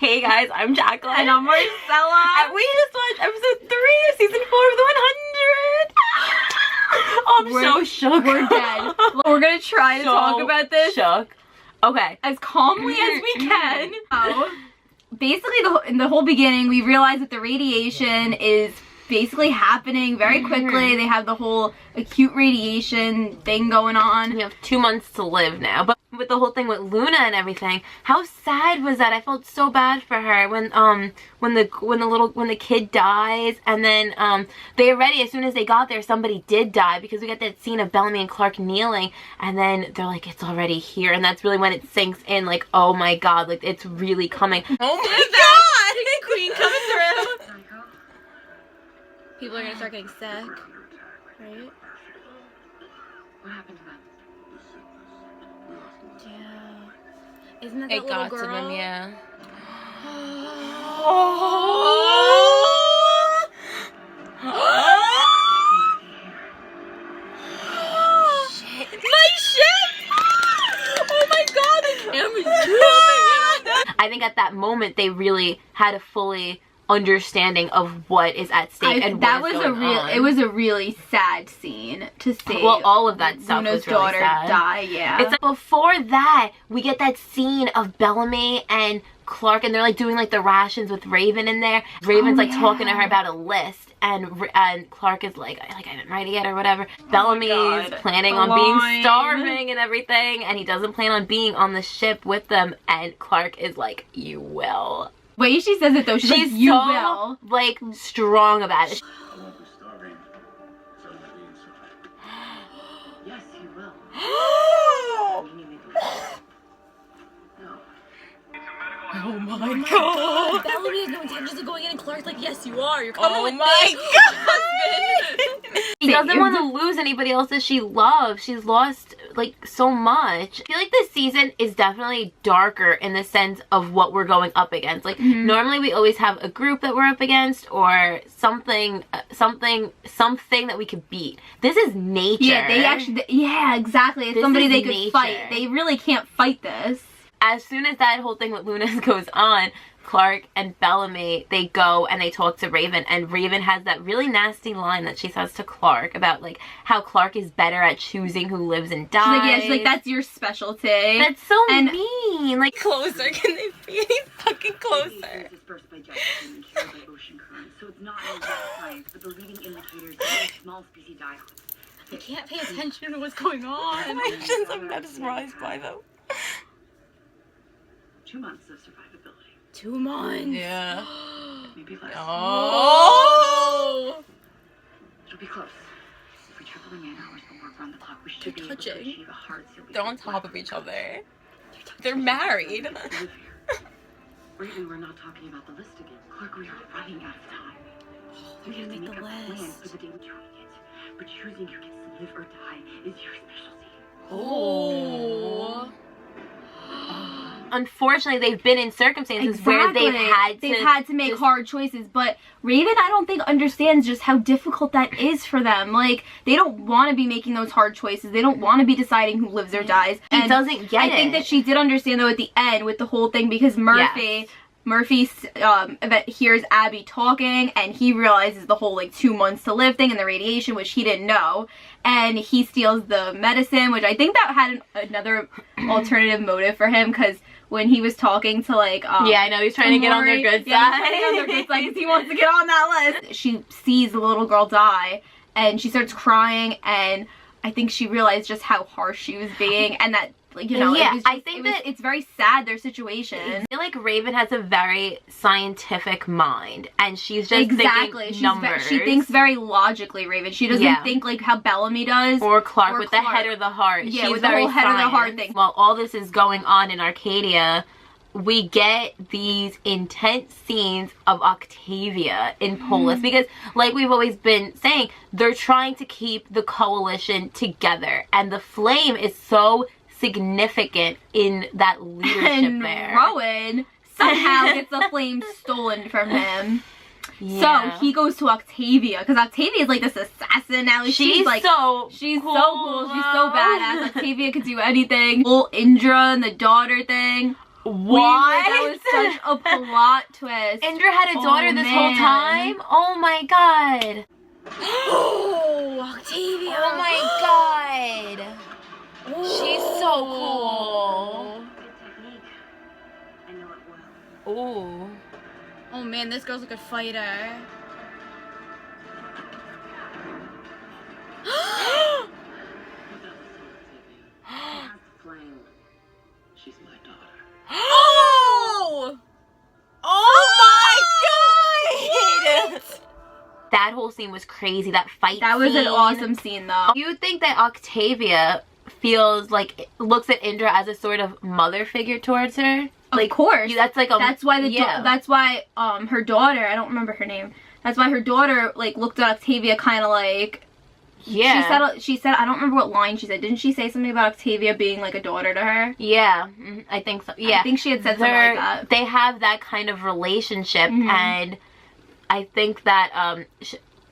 Hey guys, I'm Jacqueline. And I'm Marcella. And we just watched episode 3 of season 4 of the 100. Oh, I'm so shook. We're dead. We're gonna try to talk about this shook. Okay. as calmly as we can. Basically, in the whole beginning, we realize that the radiation is basically happening very quickly. They have the whole acute radiation thing going on. We have 2 months to live now. But with the whole thing with Luna and everything, how sad was that? I felt so bad for her when the kid dies, and then they already, as soon as they got there, somebody did die, because we got that scene of Bellamy and Clarke kneeling, and then they're like, it's already here, and that's really when it sinks in, like, oh my god, like, it's really coming. Oh my god! Queen coming through! People are gonna start getting sick, right? What happened to them? Yeah. Isn't that It little got girl? to them, yeah. Shit. My ship! Oh my god, the camera's zooming. I think at that moment they really had a fully understanding of what is at stake and that what is was going on. It was a really sad scene to see. Well, all of that stuff Luna's was really daughter sad. die. Yeah. It's like before that we get that scene of Bellamy and Clarke, and they're like doing like the rations with Raven in there. Raven's like talking to her about a list, and Clarke is like I didn't write it yet or whatever. Bellamy's planning on being starving and everything, and he doesn't plan on being on the ship with them, and Clarke is like, you will. Way she says it though, she's like, you will. Like, strong about it. I won't be starving, so let me inside. Yes, you will. No. Oh my god. Bellamy has no intentions of going in, and Clarke's like, yes, you are. You're coming with me. God. She doesn't want to lose anybody else that she loves. She's lost, like, so much. I feel like this season is definitely darker in the sense of what we're going up against. Like, normally we always have a group that we're up against, or something that we could beat. This is nature. Yeah, they actually, yeah, exactly. It's somebody they could nature. fight. They really can't fight this. As soon as that whole thing with Luna goes on, Clarke and Bellamy, they go and they talk to Raven, and Raven has that really nasty line that she says to Clarke about, like, how Clarke is better at choosing who lives and dies. She's like, that's your specialty. That's so mean. Like, closer, can they be any fucking closer? It's dispersed by jet stream and carried by ocean currents, so it's not an exact science, but the leading indicators are a small species die off. I can't pay attention to what's going on. I'm mesmerized by them. 2 months of survivability. 2 months. Yeah. Maybe less. Oh. It'll be close. If we triple the man hours but work around the clock, we should be able to achieve a hard seal. They're on top of each other. They're married. Right, we were not talking about the list again. Clarke, we are running out of time. We have to make a plan for the day we're doing it. But choosing who gets to live or die is your specialty. Oh. Unfortunately, they've been in circumstances where they've had to make hard choices, but Raven, I don't think, understands just how difficult that is for them. Like, they don't want to be making those hard choices. They don't want to be deciding who lives or dies. He doesn't get it. I think that she did understand, though, at the end with the whole thing, because Murphy hears Abby talking, and he realizes the whole, like, 2 months to live thing and the radiation, which he didn't know, and he steals the medicine, which I think that had another alternative motive for him, because when he was talking to, like, yeah, I know, he's trying to get on their good side. Yeah, he's trying to get on their good side because he wants to get on that list. She sees the little girl die, and she starts crying, and I think she realized just how harsh she was being, and that, like, you know, yeah, it's very sad, their situation. I feel like Raven has a very scientific mind, and she's just thinking numbers. She thinks very logically, Raven. She doesn't think like how Bellamy does. Or Clarke with the head or the heart. Yeah, she's with the whole head or the heart thing. While all this is going on in Arcadia, we get these intense scenes of Octavia in Polis, because, like we've always been saying, they're trying to keep the coalition together, and the flame is so significant in that leadership and there. Rowan somehow gets the flame stolen from him. Yeah. So he goes to Octavia, because Octavia is like this assassin now. She's like so she's cool. so cool. She's so badass. Octavia could do anything. Whole Indra and the daughter thing. What? That was such a plot twist. Indra had a daughter this whole time? Oh my god. Oh, Octavia. Oh my god. She's so cool. Good technique. I know it well. Oh. Oh man, this girl's a good fighter. Flame. She's my daughter. Oh! Oh my god! That whole scene was crazy. That fight That was an scene. awesome scene, though. You think that Octavia feels like, looks at Indra as a sort of mother figure towards her? Of course. That's like a. That's why yeah. her daughter, I don't remember her name. That's why her daughter like looked at Octavia kind of like. Yeah. She said I don't remember what line she said. Didn't she say something about Octavia being like a daughter to her? Yeah, I think so. Yeah, I think she had said something like that. They have that kind of relationship, and I think that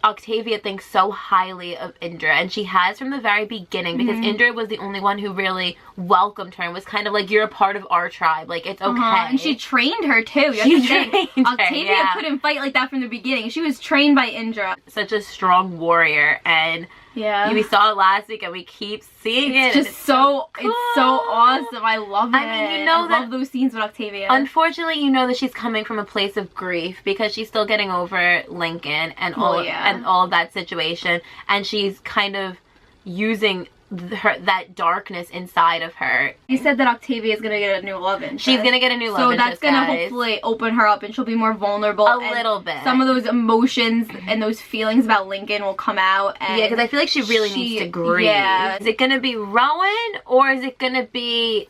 Octavia thinks so highly of Indra, and she has from the very beginning, because Indra was the only one who really welcomed her and was kind of like, you're a part of our tribe, like, it's okay. And she trained her too. She trained her, Octavia yeah. couldn't fight like that from the beginning. She was trained by Indra. Such a strong warrior, and yeah, we saw it last week, and we keep seeing it. It's so cool. It's so awesome. I love it. I mean, you know I love those scenes with Octavia. Unfortunately, you know that she's coming from a place of grief because she's still getting over Lincoln and all of that situation, and she's kind of using that darkness inside of her. You said that Octavia is gonna get a new love interest. She's gonna get a new love interest, so that's gonna guys. hopefully open her up, and she'll be more vulnerable. A little bit. Some of those emotions and those feelings about Lincoln will come out. And yeah, because I feel like she really needs to grieve. Yeah. Is it gonna be Rowan or is it gonna be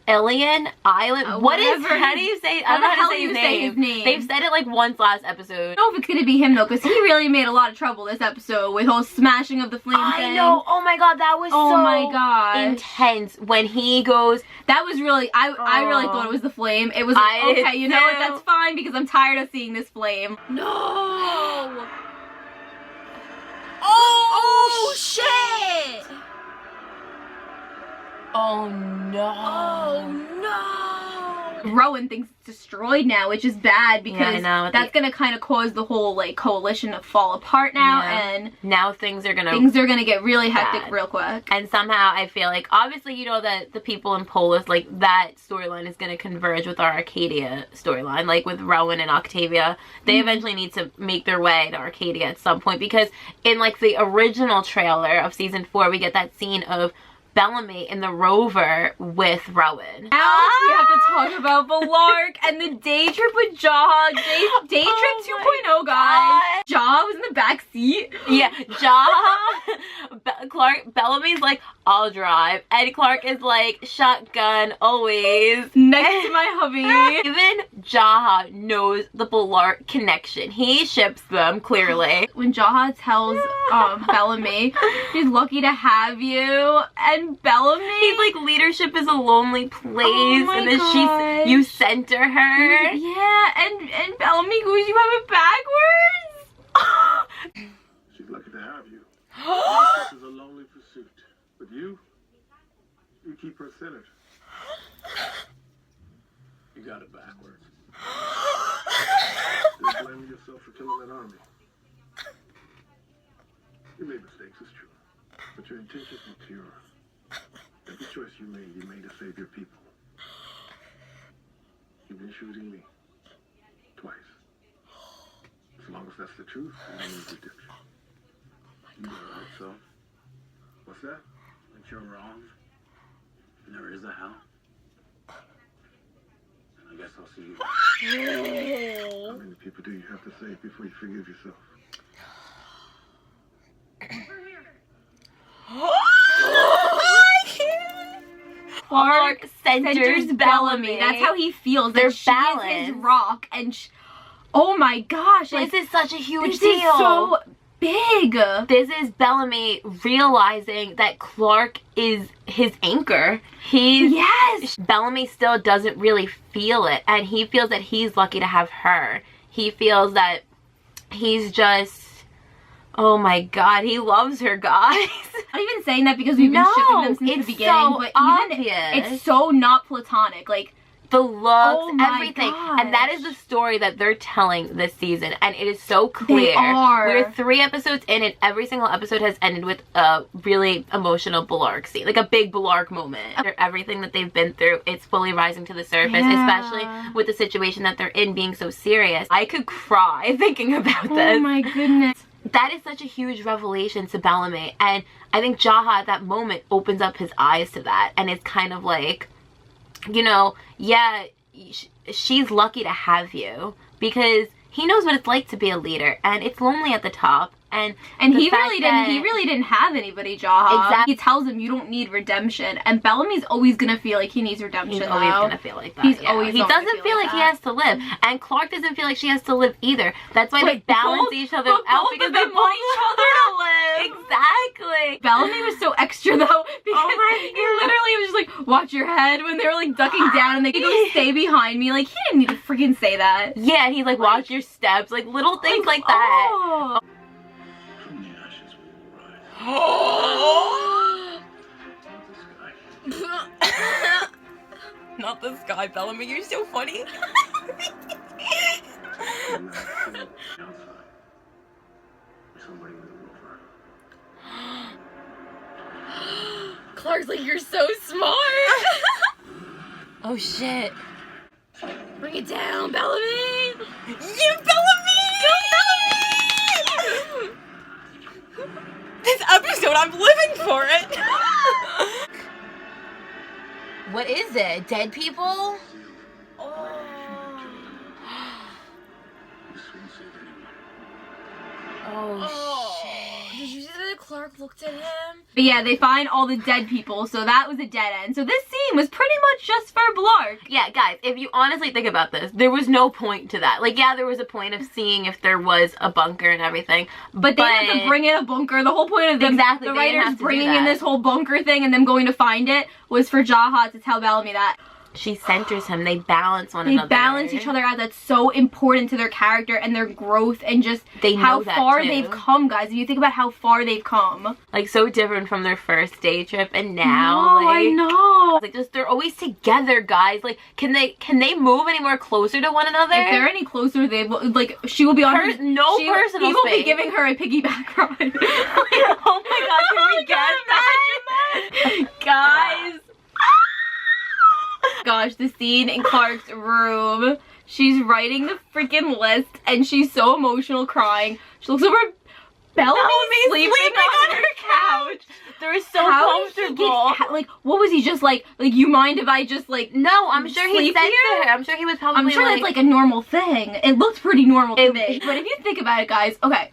Alien Island? How do you say? I don't know how to say his name. They've said it like once last episode. I don't know if it's gonna be him though, because he really made a lot of trouble this episode with whole smashing of the flame thing. I know. Oh my god, that was so my god intense when he goes. That was really. I really thought it was the flame. It was okay. You know what? That's fine because I'm tired of seeing this flame. No. Oh shit! Oh no. Oh no. Rowan thinks it's destroyed now, which is bad because that's gonna kind of cause the whole like coalition to fall apart now, and now things are gonna get really hectic real quick. And somehow I feel like, obviously, you know that the people in Polis, like, that storyline is gonna converge with our Arcadia storyline, like with Rowan and Octavia. They eventually need to make their way to Arcadia at some point, because in like the original trailer of season 4, we get that scene of Bellamy in the rover with Rowan. Now we have to talk about Bellarke and the day trip with Jaha. Day trip 2.0, guys. Jaha was in the back seat. Yeah, Jaha, Clarke, Bellamy's like, I'll drive. And Clarke is like, shotgun, always. Next to my hubby. Even Jaha knows the Bellarke connection. He ships them, clearly. When Jaha tells Bellamy, she's lucky to have you, and Bellamy, he's like, leadership is a lonely place, and then you center her. Yeah, and Bellamy goes, you have it backwards. She's lucky to have you. Leadership is a lonely pursuit, but you keep her centered. You got it backwards. You're blaming yourself for killing that army. You made mistakes, it's true, but your intentions were pure. Every choice you made to save your people. You've been shooting me. Twice. As long as that's the truth, you don't need redemption. You know, right, so? What's that? But you're wrong. There is a hell. I guess I'll see you. How many people do you have to save before you forgive yourself? Clarke centers Bellamy. That's how he feels. They're she is his rock, and oh my gosh, this is such a huge deal. This is so big. This is Bellamy realizing that Clarke is his anchor. Bellamy still doesn't really feel it, and he feels that he's lucky to have her. He feels that he's just, oh my god, he loves her, guys. I'm not even saying that because we've been shipping them since the beginning, so but obvious. Even it's so not platonic. Like, the looks, Oh my everything. And that is the story that they're telling this season. And it is so clear. They are. We're 3 episodes in, and every single episode has ended with a really emotional Bellarke scene. Like a big Bellarke moment. After everything that they've been through, it's fully rising to the surface, especially with the situation that they're in being so serious. I could cry thinking about this. Oh my goodness. That is such a huge revelation to Bellamy. And I think Jaha at that moment opens up his eyes to that. And it's kind of like, you know, yeah, she's lucky to have you, because he knows what it's like to be a leader, and it's lonely at the top. And he really didn't have anybody, Jaha. Exactly. He tells him you don't need redemption, and Bellamy's always gonna feel like he needs redemption. He's always gonna feel like that. He doesn't feel like he has to live, and Clarke doesn't feel like she has to live either. That's why they balance each other out, because they want each other to live. Exactly. Bellamy was so extra though, because he literally was just like, watch your head, when they were like ducking down and they go, stay behind me. Like, he didn't need to freaking say that. Yeah, and he's like, watch your steps, like little things like that. Oh. From the ashes we will rise. Not this guy. Not this guy, Bellamy. You're so funny. And that's the outside. Somebody with a rover. Clarke's like, you're so smart. Oh shit. Bring it down, Bellamy. Yeah, Bellamy. Go, Bellamy. This episode, I'm living for it. What is it? Dead people? Oh. This won't save anyone. Oh, shit. Did you see that Clarke looked at him? But yeah, they find all the dead people, so that was a dead end. So this scene was pretty much just for Bellarke. Yeah, guys, if you honestly think about this, there was no point to that. Like, yeah, there was a point of seeing if there was a bunker and everything. But they had to bring in a bunker. The whole point of them, Exactly, the they didn't writers have to do bringing in that. this whole bunker thing and them going to find it was for Jaha to tell Bellamy that. She centers him. They balance one They another. balance each other out. That's so important to their character and their growth and just They know how that, far too. they've come, guys. If you think about how far they've come. Like, so different from their first day trip, and now, No, I know. like, just they're always together, guys. Like, can they move any more closer to one another? If they're any closer, they will, like, she will be on her, no personal He will space. be giving her a piggyback ride. Oh my god, can we get that? Guys. Gosh, the scene in Clarke's room. She's writing the freaking list and she's so emotional, crying. She looks over Bellamy sleeping on her couch. They're so How did he comfortable. like, what was he just like, you mind if I just like, No, I'm sure he sleep said here? to her. I'm sure he was probably I'm sure like, that's like a normal thing. It looked pretty normal to It- me. But if you think about it, guys, okay,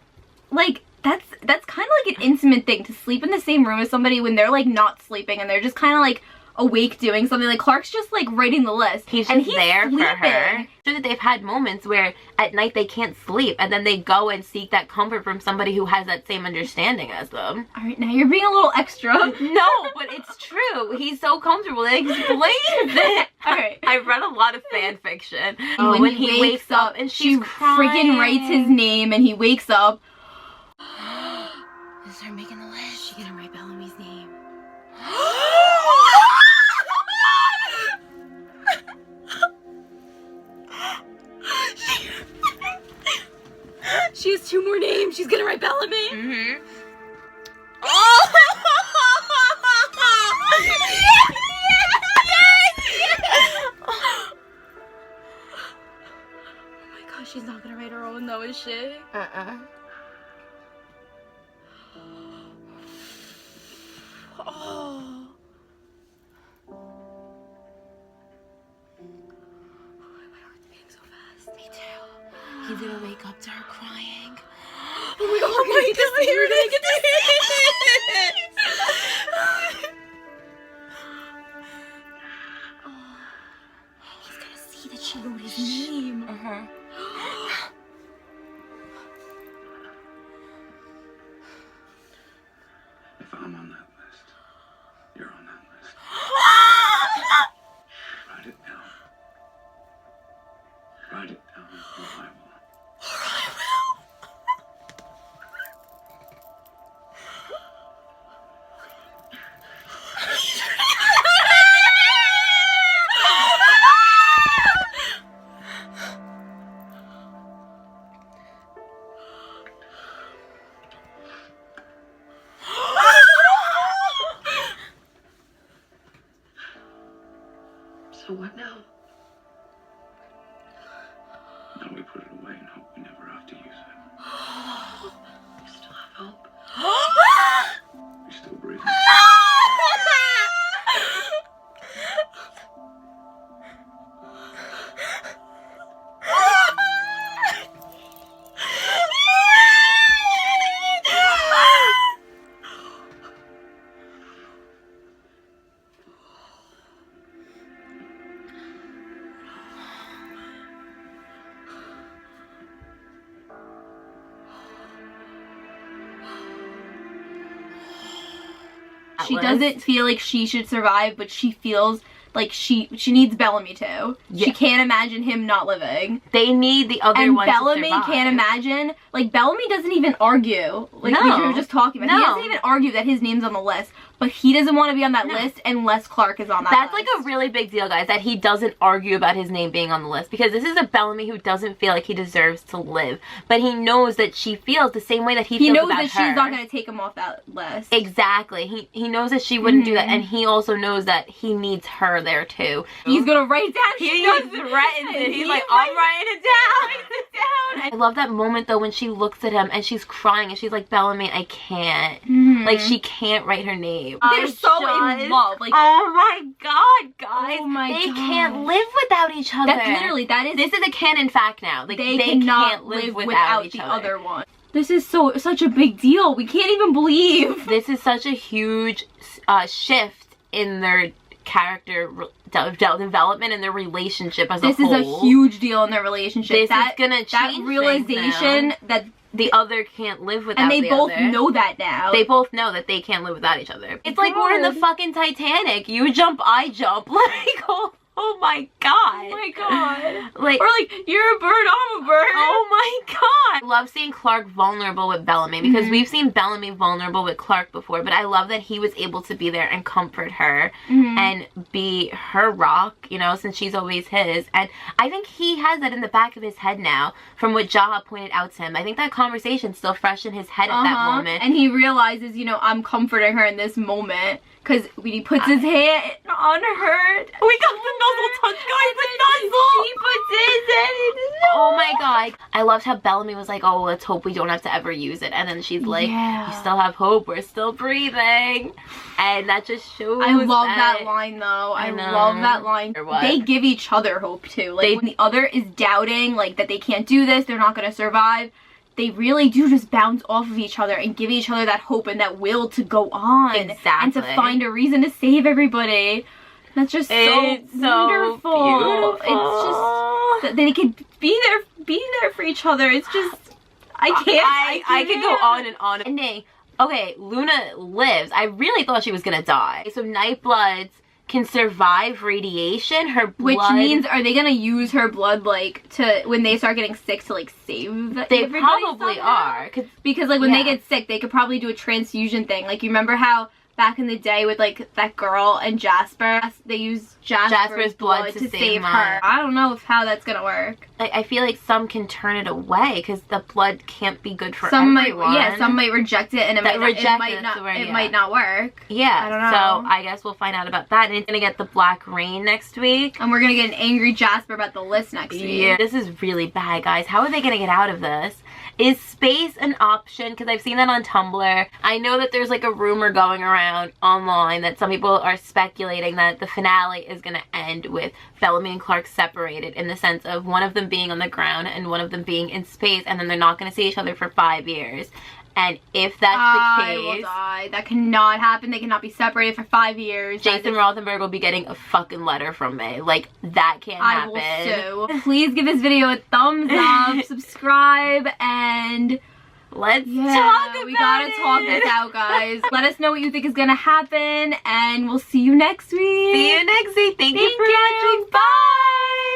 like, that's kind of like an intimate thing to sleep in the same room as somebody when they're like not sleeping and they're just kind of like awake doing something. Like, Clarke's just like writing the list. He's and just there for her. sleeping. Sure that they've had moments where at night they can't sleep, and then they go and seek that comfort from somebody who has that same understanding as them. All right, now you're being a little extra. No, but it's true. He's so comfortable. It explains it. All right. I've read a lot of fan fiction. And when he wakes up and she she's crying. freaking writes his name and he wakes up. Is her making the list? She gonna write Bellamy's name. She has 2 more names. She's gonna write Bellamy. Mm-hmm. Oh my gosh, she's not gonna write her own though, is she? Oh. My heart's beating so fast. Me too. He's gonna wake up to her crying. Oh my god, we're gonna get to see her. We're gonna get to He's gonna see that she wrote his name. If I'm on that list, you're on that list. Write it down. Write it down, or I will. that She list. doesn't feel like she should survive, but she feels like she needs Bellamy too. Yeah. She can't imagine him not living. They need the other And one Bellamy to survive. can't imagine. Like, Bellamy doesn't even argue. Like, we No. were just talking about. He No. doesn't even argue that his name's on the list. But he doesn't want to be on that No. list unless Clarke is on that That's list. like a really big deal, guys, that he doesn't argue about his name being on the list, because this is a Bellamy who doesn't feel like he deserves to live, but he knows that she feels the same way that he feels knows about that her. she's not going to take him off that list. Exactly. He knows that she wouldn't do that, Mhm. and he also knows that he needs her there too. He's going to write down. He She does threatens it. He's He like, I'm writes- writing it down. writes it down. I love that moment though when she looks at him and she's crying and she's like, Bellamy, I can't. Mhm. Like, she can't write her name. They're so in love. Like, oh my god, guys. Oh my they gosh. can't live without each other. that's literally, that is, This is a canon fact now. Like, they they cannot can't live live without each the other. other one. This is such a big deal. We can't even believe. This is such a huge shift in their character development and their relationship as This a is whole. a huge deal in their relationship. This that, is gonna change that things realization now. that, The other can't live without and they the both other. know that now. They both know that they can't live without each other. It's like we're in the God. fucking Titanic. You jump, I jump. Like, oh my god. Oh my god. Like, Or like, you're a bird, I'm a bird. oh my god. I love seeing Clarke vulnerable with Bellamy, because Mhm. we've seen Bellamy vulnerable with Clarke before, but I love that he was able to be there and comfort her Mhm. and be her rock, you know, since she's always his. And I think he has that in the back of his head now from what Jaha pointed out to him. I think that conversation's still fresh in his head at that moment. And he realizes, you know, I'm comforting her in this moment. Because when he puts his hand on her. We got the nuzzle touch, guys, the nuzzle! She puts his hand in his Oh my god. I loved how Bellamy was like, oh, let's hope we don't have to ever use it. And then she's like, Yeah. you still have hope, we're still breathing. And that just shows I love that line though. I know. love that line. Or what? They give each other hope too. Like They- when the other is doubting, like that they can't do this, they're not gonna survive. They really do just bounce off of each other and give each other that hope and that will to go on. And to Exactly. find a reason to save everybody. That's just It's so so wonderful. beautiful. It's just that they could be there for each other. It's just I can't. I could go on and on. Ending. Okay, Luna lives. I really thought she was gonna die. So Nightbloods can survive radiation. Her blood, Which means, are they gonna use her blood like to when they start getting sick to like save? they everybody probably somehow? are. 'Cause Because like when Yeah. they get sick, they could probably do a transfusion thing. Like you remember how back in the day with like that girl and Jasper, they used Jasper's blood to save her. her. I don't know how that's gonna work. I feel like some can turn it away because the blood can't be good for Some everyone. might reject it and it That might reject not, it, that's the word, it yeah. might not work. Yeah, I don't know. so I guess we'll find out about that. And it's gonna get the Black Rain next week. And we're gonna get an angry Jasper about the list next week. Yeah, this is really bad, guys. How are they gonna get out of this? Is space an option? Because I've seen that on Tumblr. I know that there's like a rumor going around online that some people are speculating that the finale is gonna end with Bellamy and Clarke separated, in the sense of one of them being on the ground and one of them being in space, and then they're not gonna see each other for 5 years. And if that's the I will case, die. That cannot happen. They cannot be separated for 5 years. Jason Rothenberg will be getting a fucking letter from me. Like, that can't I happen. will sue. Please give this video a thumbs up, subscribe, and Let's yeah, talk about we gotta it. talk this out, guys. Let us know what you think is gonna happen, and we'll see you next week. See you next week. Thank you Thank for you. watching. Bye.